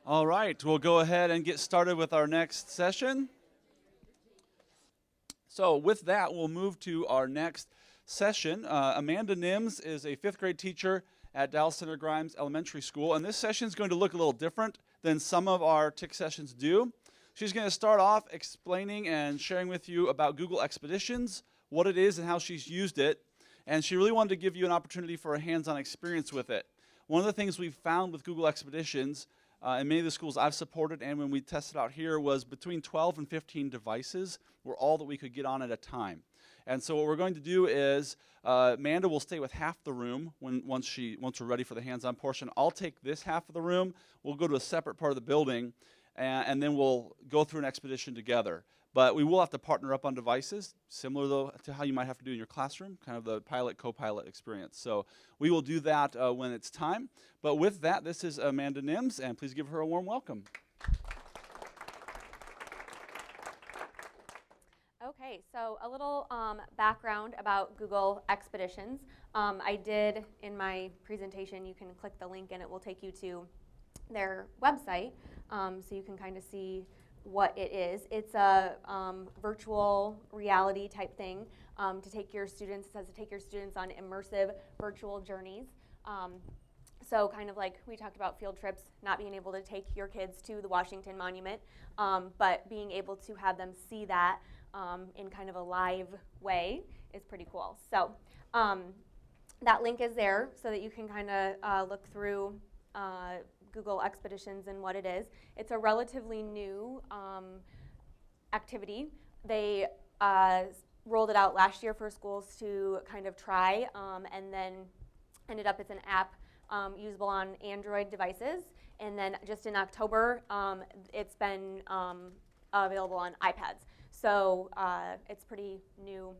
All right, we'll go ahead and get started with our next session. So with that, we'll move to our next session. Amanda Nims is a 5th grade teacher at Dallas Center Grimes Elementary School, and this session is going to look a little different than some of our TIC sessions do. She's going to start off explaining and sharing with you about Google Expeditions, what it is and how she's used it, and she really wanted to give you an opportunity for a hands-on experience with it. One of the things we've found with Google Expeditions in many of the schools I've supported and when we tested out here was between 12 and 15 devices were all that we could get on at a time. And so what we're going to do is Amanda will stay with half the room once we're ready for the hands-on portion. I'll take this half of the room. We'll go to a separate part of the building, and then we'll go through an expedition together. But we will have to partner up on devices, similar though to how you might have to do in your classroom, kind of the pilot, co-pilot experience. So we will do that when it's time. But with that, this is Amanda Nims, and please give her a warm welcome. Okay, so a little background about Google Expeditions. I did, in my presentation, you can click the link and it will take you to their website, so you can kind of see what it is. It's a virtual reality type thing to take your students. It says to take your students on immersive virtual journeys. So kind of like we talked about field trips, not being able to take your kids to the Washington Monument, but being able to have them see that in kind of a live way is pretty cool. So that link is there so that you can kind of look through Google Expeditions and what it is. It's a relatively new activity. They rolled it out last year for schools to kind of try, and then ended up it's an app usable on Android devices. And then just in October, it's been available on iPads. So it's pretty new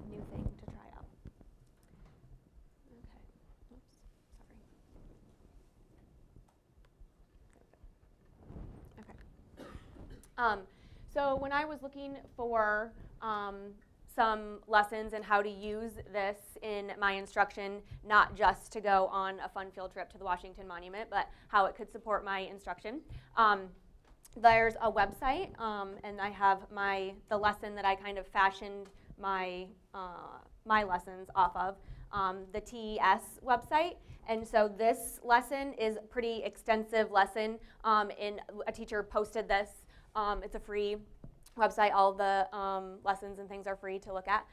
thing to try out. Okay. Oops, sorry. Okay. So when I was looking for some lessons and how to use this in my instruction, not just to go on a fun field trip to the Washington Monument, but how it could support my instruction. There's a website, and I have the lesson that I kind of fashioned my lessons off of, the TIC website. And so this lesson is a pretty extensive lesson. A teacher posted this. It's a free website. All the lessons and things are free to look at.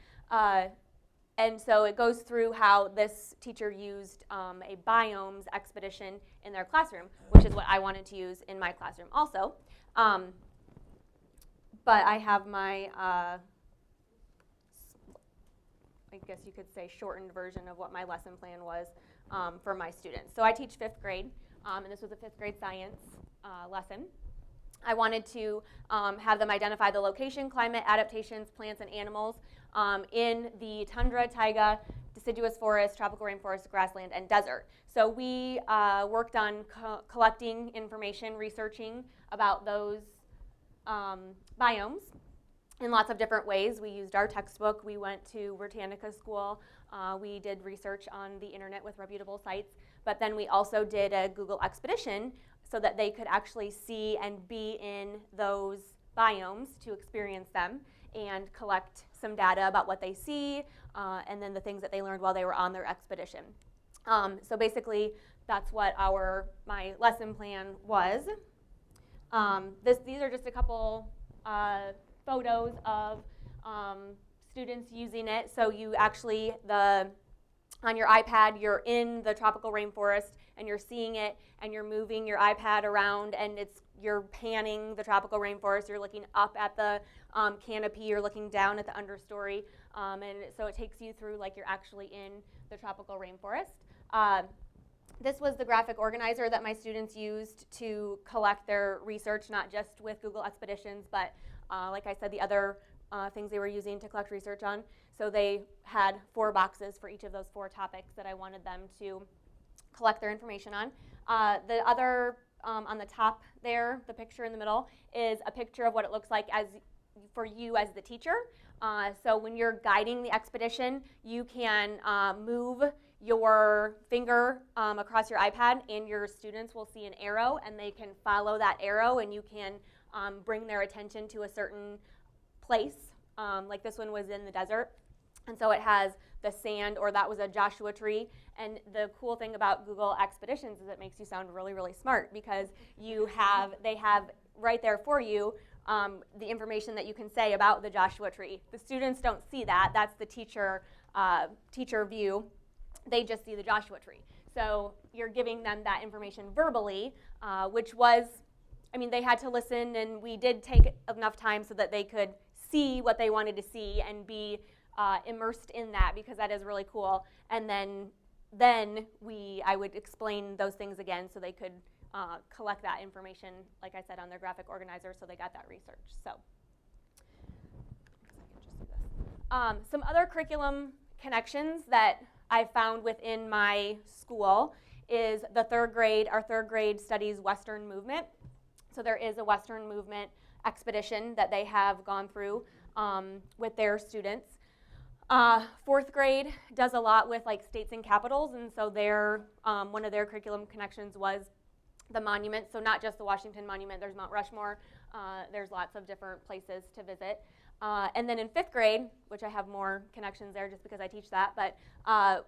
And so it goes through how this teacher used a biomes expedition in their classroom, which is what I wanted to use in my classroom also. But I have my, I guess you could say, shortened version of what my lesson plan was for my students. So I teach 5th grade, and this was a 5th grade science lesson. I wanted to have them identify the location, climate, adaptations, plants, and animals in the tundra, taiga, deciduous forest, tropical rainforest, grassland, and desert. So we worked on collecting information, researching about those biomes in lots of different ways. We used our textbook. We went to Britannica School. We did research on the internet with reputable sites. But then we also did a Google Expedition so that they could actually see and be in those biomes to experience them and collect some data about what they see and then the things that they learned while they were on their expedition. So basically, that's what my lesson plan was. These are just a couple photos of students using it. So you actually, on your iPad, you're in the tropical rainforest and you're seeing it and you're moving your iPad around and you're panning the tropical rainforest. You're looking up at the canopy, you're looking down at the understory, and so it takes you through like you're actually in the tropical rainforest. This was the graphic organizer that my students used to collect their research, not just with Google Expeditions, but like I said, the other things they were using to collect research on. So they had 4 boxes for each of those 4 topics that I wanted them to collect their information on. The other, on the top there, the picture in the middle, is a picture of what it looks like for you as the teacher. So when you're guiding the expedition, you can move your finger across your iPad, and your students will see an arrow, and they can follow that arrow, and you can bring their attention to a certain place. Like this one was in the desert, and so it has the sand, or that was a Joshua tree. And the cool thing about Google Expeditions is it makes you sound really, really smart, because they have right there for you the information that you can say about the Joshua tree. The students don't see that. That's the teacher view. They just see the Joshua tree. So you're giving them that information verbally, which was, I mean, they had to listen, and we did take enough time so that they could see what they wanted to see and be immersed in that, because that is really cool. And then I would explain those things again so they could collect that information, like I said, on their graphic organizer, so they got that research. So some other curriculum connections that I found within my school is the third grade. Our third grade studies Western movement. So there is a Western movement expedition that they have gone through with their students. Fourth grade does a lot with like states and capitals, and so one of their curriculum connections was the monument. So not just the Washington Monument, there's Mount Rushmore, there's lots of different places to visit. And then in fifth grade, which I have more connections there just because I teach that, but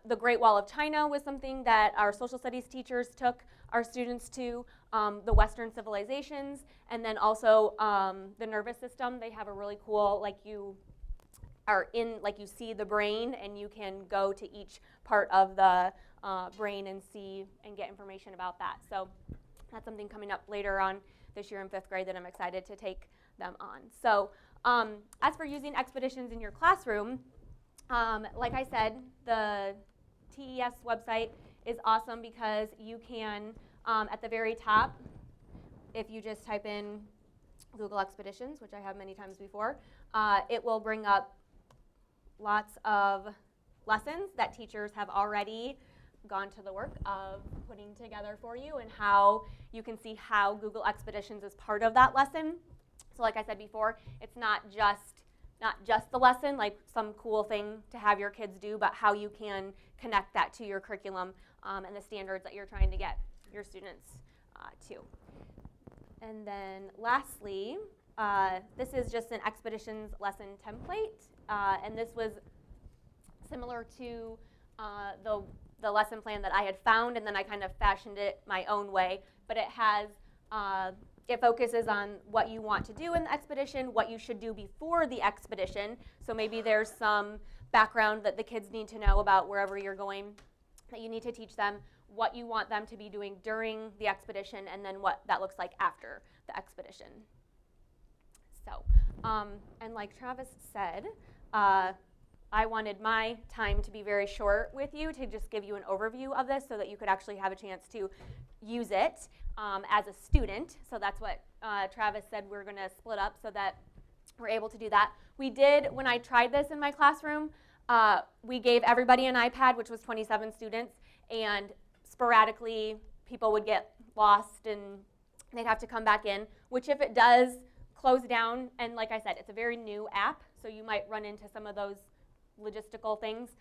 the Great Wall of China was something that our social studies teachers took our students to, the Western civilizations, and then also the nervous system. They have a really cool, like you see the brain, and you can go to each part of the brain and see and get information about that. So that's something coming up later on this year in fifth grade that I'm excited to take them on. So as for using expeditions in your classroom, like I said, the TES website is awesome because you can, at the very top, if you just type in Google Expeditions, which I have many times before, it will bring up lots of lessons that teachers have already gone to the work of putting together for you, and how you can see how Google Expeditions is part of that lesson. So like I said before, it's not just the lesson, like some cool thing to have your kids do, but how you can connect that to your curriculum and the standards that you're trying to get your students to. And then lastly, this is just an expeditions lesson template, and this was similar to the lesson plan that I had found, and then I kind of fashioned it my own way, but it has it focuses on what you want to do in the expedition, what you should do before the expedition. So maybe there's some background that the kids need to know about wherever you're going that you need to teach them, what you want them to be doing during the expedition, and then what that looks like after the expedition. So, and like Travis said, I wanted my time to be very short with you, to just give you an overview of this so that you could actually have a chance to use it as a student. So that's what Travis said, we're going to split up so that we're able to do that. We did, when I tried this in my classroom, we gave everybody an iPad, which was 27 students, and sporadically people would get lost and they'd have to come back in, which if it does close down, and like I said, it's a very new app, so you might run into some of those logistical things.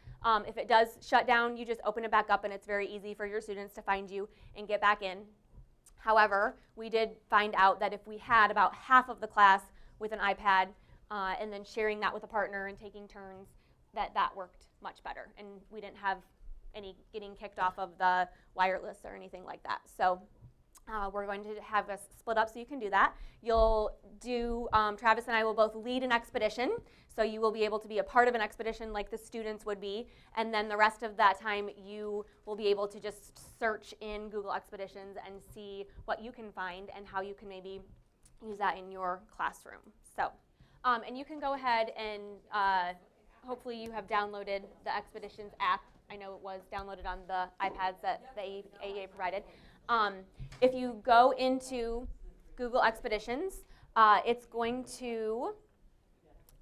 If it does shut down, you just open it back up, and it's very easy for your students to find you and get back in. However, we did find out that if we had about half of the class with an iPad and then sharing that with a partner and taking turns, that worked much better, and we didn't have any getting kicked off of the wireless or anything like that. So we're going to have us split up so you can do that. You'll do, Travis and I will both lead an expedition, so you will be able to be a part of an expedition like the students would be, and then the rest of that time you will be able to just search in Google Expeditions and see what you can find and how you can maybe use that in your classroom. So, and you can go ahead and hopefully you have downloaded the Expeditions app. I know it was downloaded on the iPads that the AEA provided. If you go into Google Expeditions, it's going to,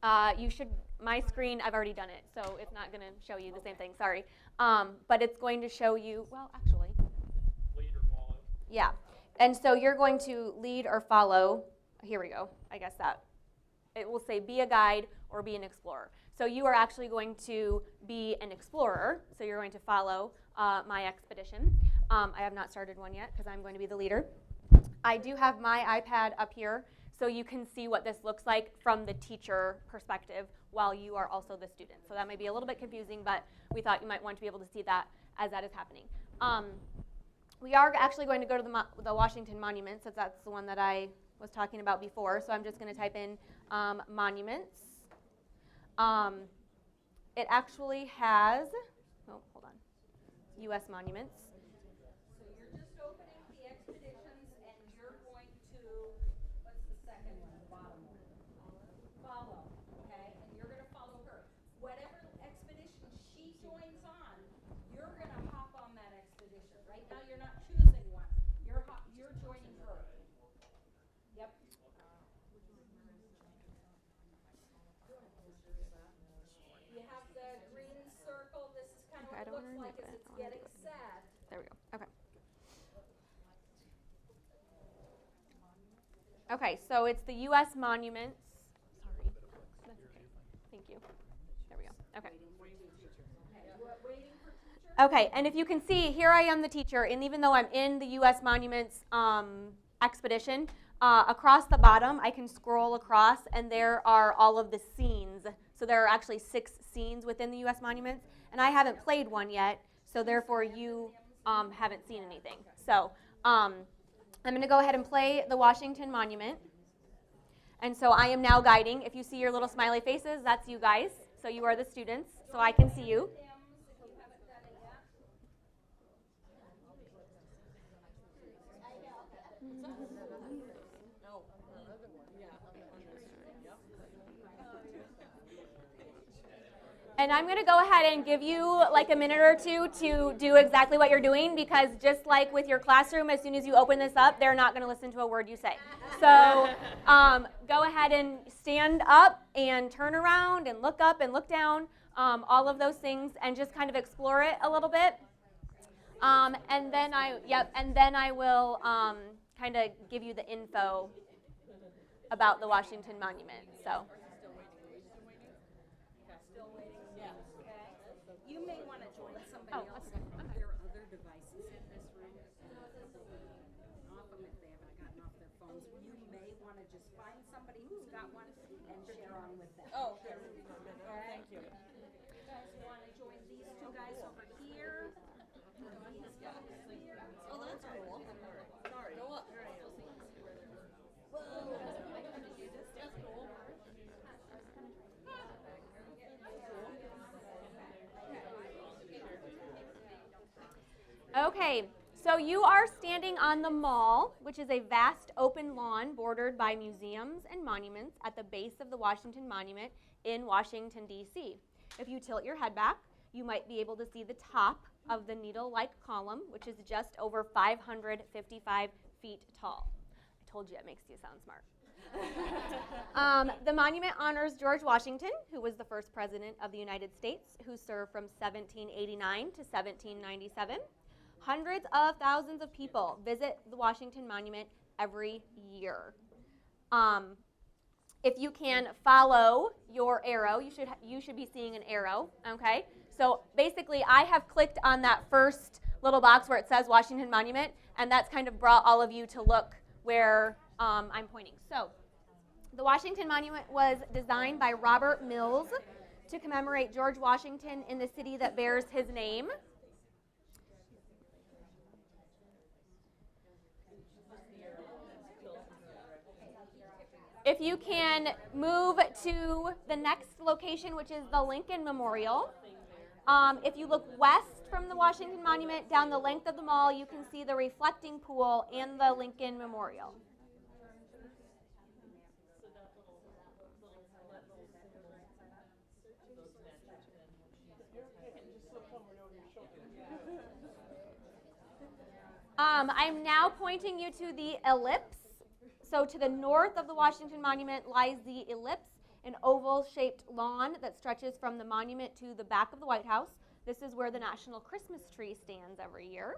my screen, I've already done it, so it's not going to show you the same thing, sorry. But it's going to show you, well, actually. Lead or follow. Yeah, and so you're going to lead or follow, here we go, I guess that. It will say be a guide or be an explorer. So you are actually going to be an explorer. So you're going to follow my expedition. I have not started one yet because I'm going to be the leader. I do have my iPad up here so you can see what this looks like from the teacher perspective while you are also the student. So that may be a little bit confusing, but we thought you might want to be able to see that as that is happening. We are actually going to go to the Washington Monument, since that's the one that I was talking about before. So I'm just going to type in monuments. It actually has, oh, hold on, U.S. monuments. So you're just opening the expeditions, and you're going to, what's the second one, the bottom one? Follow, okay? And you're going to follow her. Whatever expedition she joins on, you're going to hop on that expedition. Right now, you're not choosing one. You're joining her. Yep. You have the green circle. This is kind of Okay, I what don't it wanna looks like remove as it. it's I wanna getting do it. set. There we go. Okay. Okay, so it's the U.S. monuments. Sorry. That's okay. Thank you. There we go. Okay. Waiting for teacher. Okay, and if you can see, here I am the teacher, and even though I'm in the U.S. Monuments expedition, across the bottom I can scroll across, and there are all of the scenes. So there are actually 6 scenes within the U.S. Monuments, and I haven't played one yet, so therefore you haven't seen anything. So I'm going to go ahead and play the Washington Monument. And so I am now guiding. If you see your little smiley faces, that's you guys. So you are the students, so I can see you. And I'm going to go ahead and give you like a minute or two to do exactly what you're doing, because just like with your classroom, as soon as you open this up, they're not going to listen to a word you say. So go ahead and stand up and turn around and look up and look down, all of those things, and just kind of explore it a little bit. And then I will kind of give you the info about the Washington Monument. So. You may want to join somebody Oh, else. that's okay. There are other devices in this room. Off them if they haven't gotten off their phones. You may want to just find somebody who's got one and share on with them. Oh, okay. Thank you. You guys want to join these 2 guys over here? These guys here. Oh, that's cool. Sorry. Go up. Whoa. That's cool. Okay, so you are standing on the Mall, which is a vast open lawn bordered by museums and monuments at the base of the Washington Monument in Washington, D.C. If you tilt your head back, you might be able to see the top of the needle-like column, which is just over 555 feet tall. I told you it makes you sound smart. The monument honors George Washington, who was the first president of the United States, who served from 1789 to 1797. Hundreds of thousands of people visit the Washington Monument every year. If you can follow your arrow, you should be seeing an arrow, okay? So basically, I have clicked on that first little box where it says Washington Monument, and that's kind of brought all of you to look where I'm pointing. So the Washington Monument was designed by Robert Mills to commemorate George Washington in the city that bears his name. If you can move to the next location, which is the Lincoln Memorial. If you look west from the Washington Monument down the length of the mall, you can see the reflecting pool and the Lincoln Memorial. I'm now pointing you to the ellipse. So to the north of the Washington Monument lies the ellipse, an oval-shaped lawn that stretches from the monument to the back of the White House. This is where the national Christmas tree stands every year.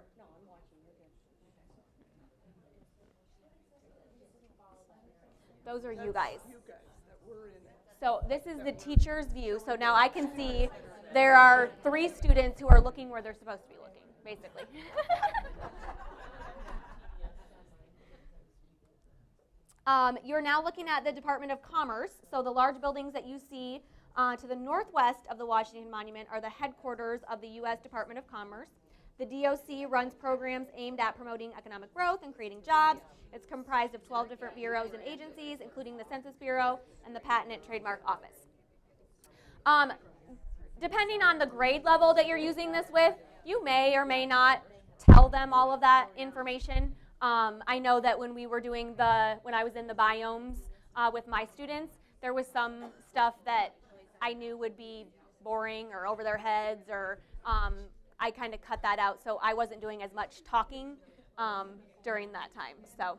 Those are you guys. So this is the teacher's view. So now I can see there are 3 students who are looking where they're supposed to be looking, basically. You're now looking at the Department of Commerce. So the large buildings that you see to the northwest of the Washington Monument are the headquarters of the U.S. Department of Commerce. The DOC runs programs aimed at promoting economic growth and creating jobs. It's comprised of 12 different bureaus and agencies, including the Census Bureau and the Patent and Trademark Office. Depending on the grade level that you're using this with, you may or may not tell them all of that information. I know that when we were doing when I was in the biomes with my students, there was some stuff that I knew would be boring or over their heads, or I kind of cut that out, so I wasn't doing as much talking during that time. So.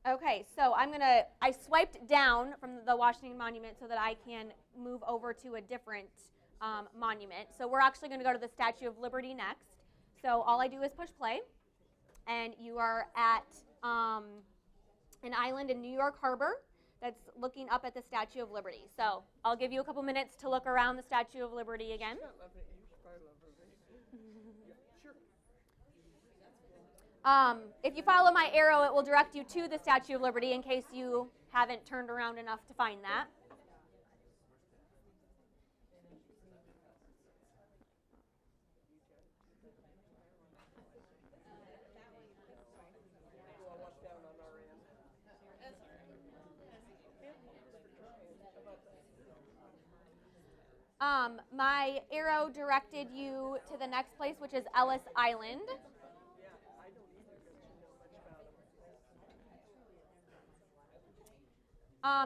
Okay, so I swiped down from the Washington Monument so that I can move over to a different monument. So we're actually going to go to the Statue of Liberty next. So all I do is push play, and you are at an island in New York Harbor that's looking up at the Statue of Liberty. So I'll give you a couple minutes to look around the Statue of Liberty again. If you follow my arrow, it will direct you to the Statue of Liberty in case you haven't turned around enough to find that. My arrow directed you to the next place, which is Ellis Island.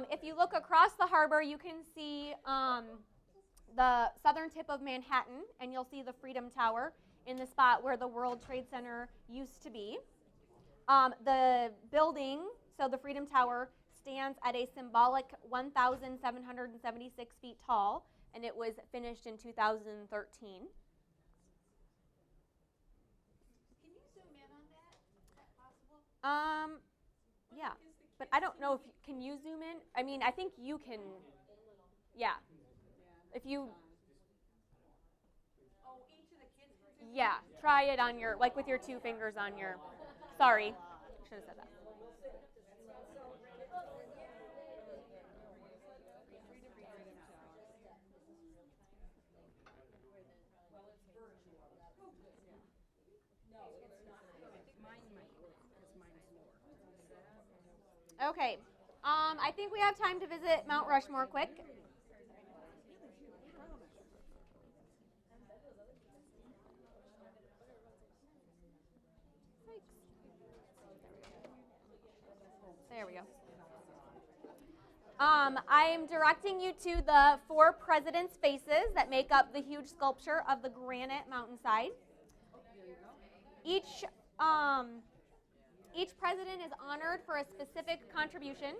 If you look across the harbor, you can see the southern tip of Manhattan, and you'll see the Freedom Tower in the spot where the World Trade Center used to be. The building, so the Freedom Tower, stands at a symbolic 1,776 feet tall, and it was finished in 2013. Can you zoom in on that? Is that possible? Yeah, but I don't know if can you zoom in? I mean, I think you can. Yeah. If you. Oh, each of the kids can zoom in? Yeah, try it on your, like with your 2 fingers on your. Sorry, should have said that. Okay, I think we have time to visit Mount Rushmore quick. There we go. I'm directing you to the 4 presidents' faces that make up the huge sculpture of the granite mountainside. Each president is honored for a specific contribution.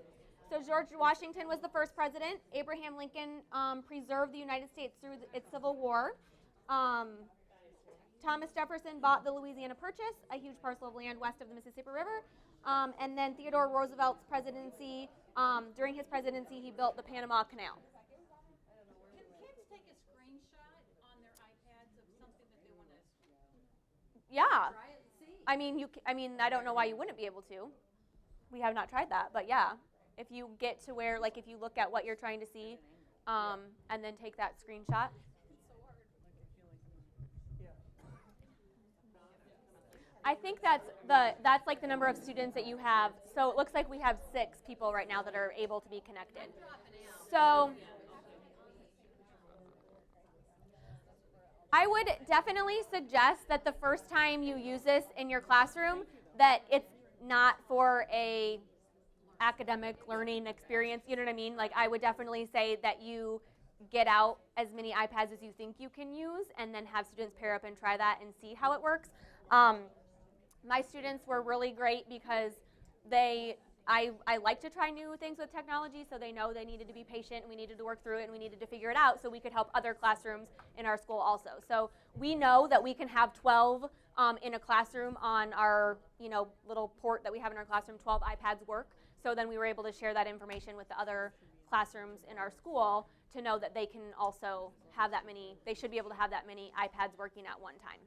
So George Washington was the first president. Abraham Lincoln preserved the United States through its Civil War. Thomas Jefferson bought the Louisiana Purchase, a huge parcel of land west of the Mississippi River. And then Theodore Roosevelt's presidency, during his presidency, he built the Panama Canal. Can kids take a screenshot on their iPads of something that they want to Yeah. try it and see? I mean, I don't know why you wouldn't be able to. We have not tried that, but yeah. If you get to where, like, if you look at what you're trying to see, and then take that screenshot. I think that's like the number of students that you have. So it looks like we have 6 people right now that are able to be connected. So I would definitely suggest that the first time you use this in your classroom, that it's not for a academic learning experience, you know what I mean? Like, I would definitely say that you get out as many iPads as you think you can use, and then have students pair up and try that and see how it works. My students were really great because I like to try new things with technology, so they know they needed to be patient, and we needed to work through it, and we needed to figure it out so we could help other classrooms in our school also. So we know that we can have 12 in a classroom on our, little port that we have in our classroom. 12 iPads work. So then we were able to share that information with the other classrooms in our school to know that they can also have that many, they should be able to have that many iPads working at one time.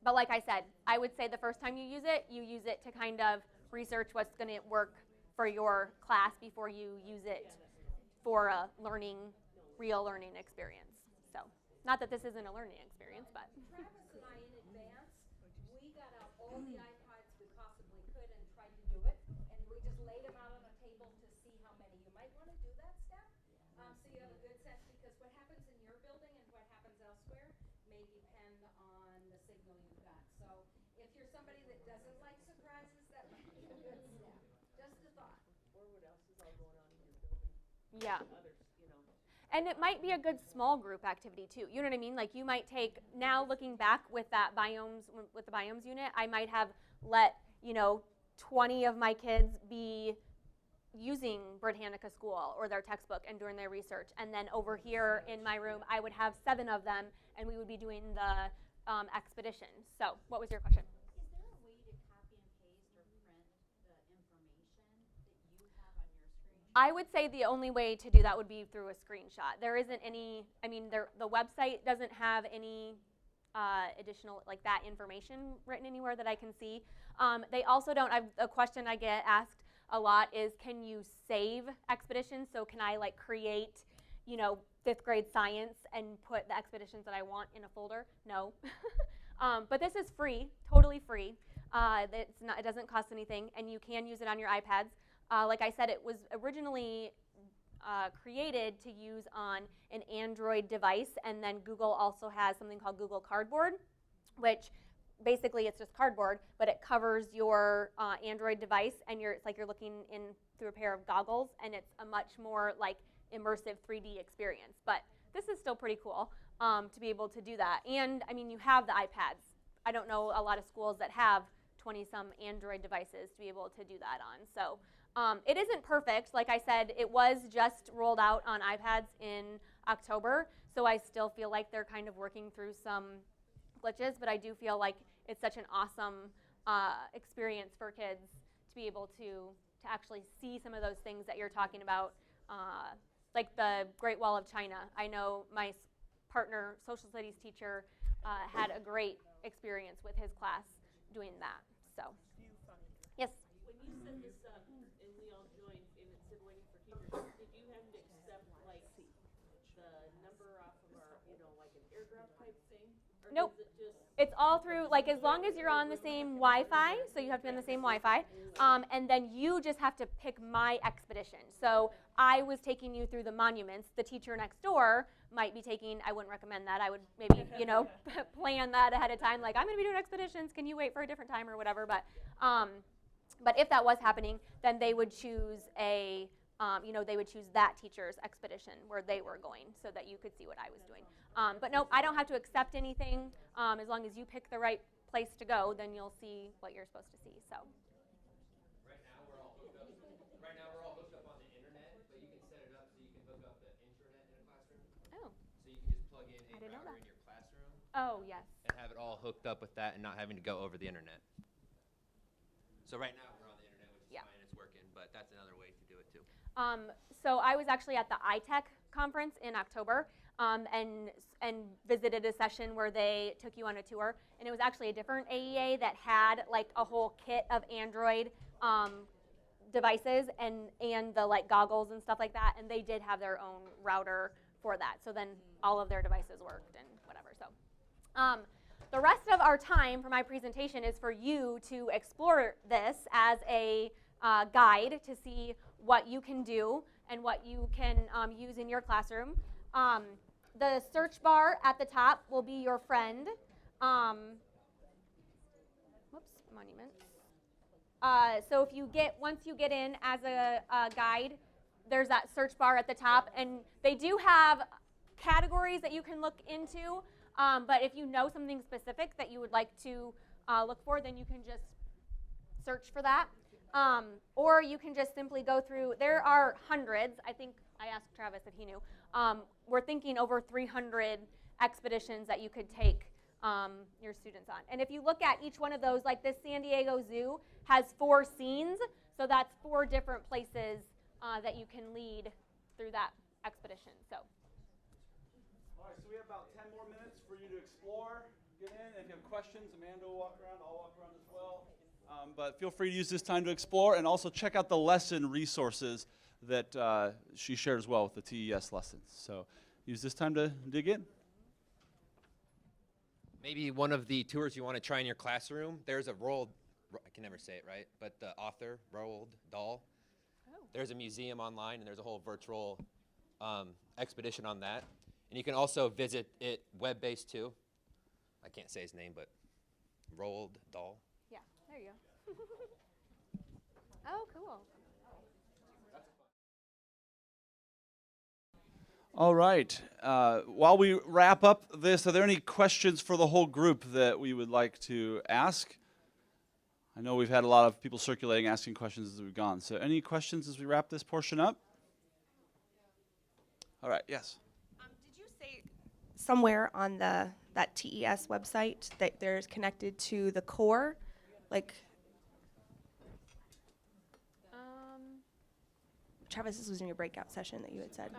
But like I said, I would say the first time you use it to kind of research what's going to work for your class before you use it for a real learning experience. So, not that this isn't a learning experience, but. Travis and I, in advance, we got out all the iPods we possibly could and tried to do it, and we just laid them out on a table to see how many. You might want to do that step, so you have a good sense, because what happens in your building and what happens elsewhere may depend on the signal you've got. So if you're somebody that doesn't like surprises, that might be a good step. Just a thought. Or what else is all going on in your building? Yeah. Others, And it might be a good small group activity too. You know what I mean? Like you might take, now looking back with the biomes unit, I might have let, 20 of my kids be using Britannica School or their textbook and doing their research. And then over here in my room, I would have 7 of them and we would be doing the expedition. So what was your question? Is there a way to copy and paste or print the information that you have on your screen? I would say the only way to do that would be through a screenshot. There isn't any, the website doesn't have any additional like that information written anywhere that I can see. They also don't, a question I get asked a lot is, can you save expeditions? So can I like create, 5th grade science and put the expeditions that I want in a folder? No. But this is free, totally free. It doesn't cost anything, and you can use it on your iPads. Like I said, it was originally created to use on an Android device, and then Google also has something called Google Cardboard, which basically it's just cardboard, but it covers your Android device, and it's like you're looking in through a pair of goggles, and it's a much more like immersive 3D experience. But this is still pretty cool to be able to do that. And you have the iPads. I don't know a lot of schools that have 20-some Android devices to be able to do that on. So it isn't perfect. Like I said, it was just rolled out on iPads in October, so I still feel like they're kind of working through some glitches, but I do feel like it's such an awesome experience for kids to be able to actually see some of those things that you're talking about, like the Great Wall of China. I know my partner, social studies teacher, had a great experience with his class doing that. So, yes? When you set this up and we all joined and it said waiting for teachers, did you have to accept like the number off of our, like an airdrop type thing? Or Nope. Does it just It's all through, like as long as you're on the same Wi-Fi, so you have to be on the same Wi-Fi, and then you just have to pick my expedition. So I was taking you through the monuments. The teacher next door might be taking, I wouldn't recommend that. I would maybe, plan that ahead of time, like I'm going to be doing expeditions. Can you wait for a different time or whatever? But if that was happening, then they would choose they would choose that teacher's expedition where they were going so that you could see what I was doing. But no, I don't have to accept anything. As long as you pick the right place to go, then you'll see what you're supposed to see. So. Right now we're all hooked up on the internet, but you can set it up so you can hook up the intranet in a classroom. Oh. So you can just plug in a didn't know router that. in your classroom Oh, yes. and have it all hooked up with that and not having to go over the internet. So right now we're on the internet, which is Yeah. fine, it's working, but that's another way to do it too. So I was actually at the TIC conference in October and visited a session where they took you on a tour, and it was actually a different AEA that had like a whole kit of Android devices and the like goggles and stuff like that, and they did have their own router for that. So then all of their devices worked and whatever. So the rest of our time for my presentation is for you to explore this as a guide to see what you can do and what you can use in your classroom. The search bar at the top will be your friend. Monuments. So once you get in as a guide, there's that search bar at the top, and they do have categories that you can look into, but if you know something specific that you would like to look for, then you can just search for that. Or you can just simply go through, there are hundreds, I think I asked Travis if he knew, we're thinking over 300 expeditions that you could take your students on. And if you look at each one of those, like this San Diego Zoo has 4 scenes, so that's 4 different places that you can lead through that expedition. So. All right, so we have about 10 more minutes for you to explore, get in. If you have questions, Amanda will walk around, I'll walk around as well. But feel free to use this time to explore and also check out the lesson resources that she shared as well with the TES lessons. So use this time to dig in. Maybe one of the tours you want to try in your classroom, there's a I can never say it right, but the author, Roald Dahl. Oh. There's a museum online, and there's a whole virtual expedition on that. And you can also visit it web-based too. I can't say his name, but Roald Dahl. Yeah, there you go. Oh, cool. All right. While we wrap up this, are there any questions for the whole group that we would like to ask? I know we've had a lot of people circulating, asking questions as we've gone. So any questions as we wrap this portion up? All right, yes. Did you say somewhere on that TES website that there's connected to the core? Like, Travis, this was in your breakout session that you had said.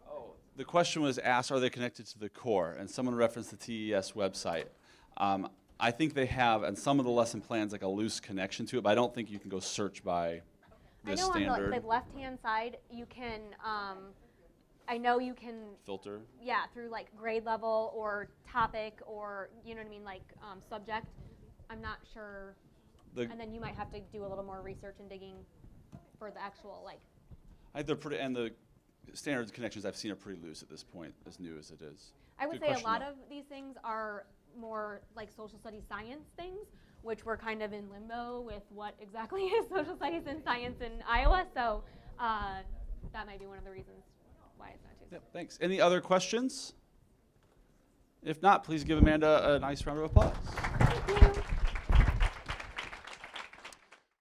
Oh, the question was asked, are they connected to the core? And someone referenced the TES website. I think they have, and some of the lesson plans, like a loose connection to it, but I don't think you can go search by I this know standard on the left-hand side, you can, I know you can, filter. yeah, through like grade level or topic or, you know what I mean, like subject. I'm not sure. And then you might have to do a little more research and digging for the actual, like. I think they're pretty, and the standard connections I've seen are pretty loose at this point, as new as it is. I would Good say a question, lot though. of these things are more like social studies science things, which we're kind of in limbo with what exactly is social studies and science in Iowa. So that might be one of the reasons why it's not too. Yep, thanks. Any other questions? If not, please give Amanda a nice round of applause. Thank you.